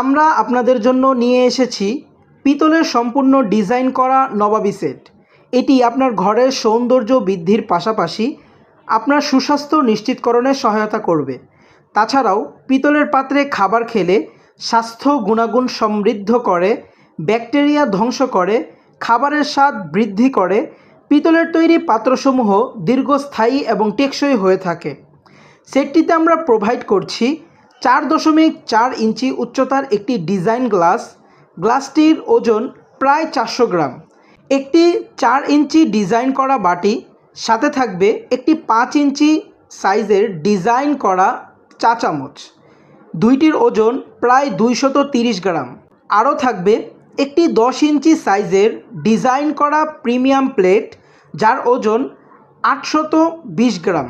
আমরা আপনাদের জন্য নিয়ে এসেছি পিতলের সম্পূর্ণ ডিজাইন করা নবাবী সেট। এটি আপনার ঘরের সৌন্দর্য বৃদ্ধির পাশাপাশি আপনার সুস্বাস্থ্য নিশ্চিতকরণে সহায়তা করবে। তাছাড়াও পিতলের পাত্রে খাবার খেলে স্বাস্থ্য গুণাগুণ সমৃদ্ধ করে, ব্যাকটেরিয়া ধ্বংস করে, খাবারের স্বাদ বৃদ্ধি করে। পিতলের তৈরি পাত্রসমূহ দীর্ঘস্থায়ী এবং টেকসই হয়ে থাকে। সেটটিতে আমরা প্রোভাইড করছি 4.4 ইঞ্চি উচ্চতার একটি ডিজাইন গ্লাস। গ্লাসটির ওজন প্রায় 400 গ্রাম। একটি 4 ইঞ্চি ডিজাইন করা বাটি, সাথে থাকবে একটি 5 ইঞ্চি সাইজের ডিজাইন করা চা চামচ। দুইটির ওজন প্রায় 230 গ্রাম। আরও থাকবে একটি 10 ইঞ্চি সাইজের ডিজাইন করা প্রিমিয়াম প্লেট, যার ওজন 820 গ্রাম।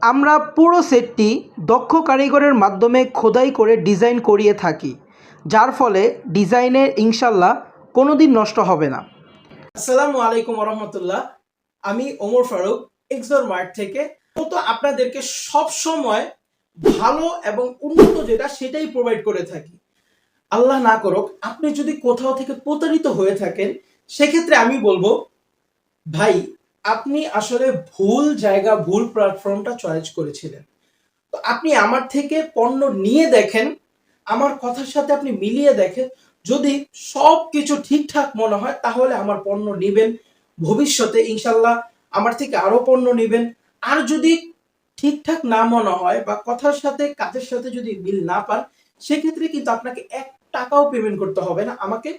আমরা পুরো সেটটি দক্ষ কারিগরের মাধ্যমে খোদাই করে ডিজাইন করিয়ে থাকি, যার ফলে ডিজাইনের ইনশাল্লাহ কোনো দিন নষ্ট হবে না। আসসালামু আলাইকুম রহমতুল্লাহ। আমি ওমর ফারুক, এক্সর মার্ট থেকে। তো আপনাদেরকে সব সময় ভালো এবং উন্নত যেটা সেটাই প্রোভাইড করে থাকি। আল্লাহ না করুক আপনি যদি কোথাও থেকে প্রতারিত হয়ে থাকেন, সেক্ষেত্রে আমি বলবো ভাই, আপনি আসলে ভুল জায়গা, ভুল প্ল্যাটফর্মটা চয়েস করেছিলেন। তো আপনি আমার থেকে পণ্য নিয়ে দেখেন, আমার কথার সাথে আপনি মিলিয়ে দেখেন। যদি সব কিছু ঠিকঠাক মনে হয় তাহলে আমার পণ্য নেবেন। ভবিষ্যতে ইনশাল্লাহ আমার থেকে আরো পণ্য নেবেন। আর যদি ঠিকঠাক না মনে হয় বা কথার সাথে কাজের সাথে যদি মিল না পান, সেক্ষেত্রে কিন্তু আপনাকে 1 টাকাও পেমেন্ট করতে হবে না, আমাকে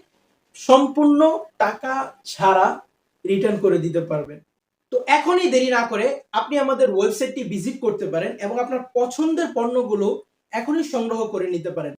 সম্পূর্ণ টাকা ছাড়া রিটার্ন করে দিতে পারবেন। তো এখনই দেরি না করে আপনি আমাদের ওয়েবসাইটটি ভিজিট করতে পারেন এবং আপনার পছন্দের পণ্যগুলো এখনই সংগ্রহ করে নিতে পারেন।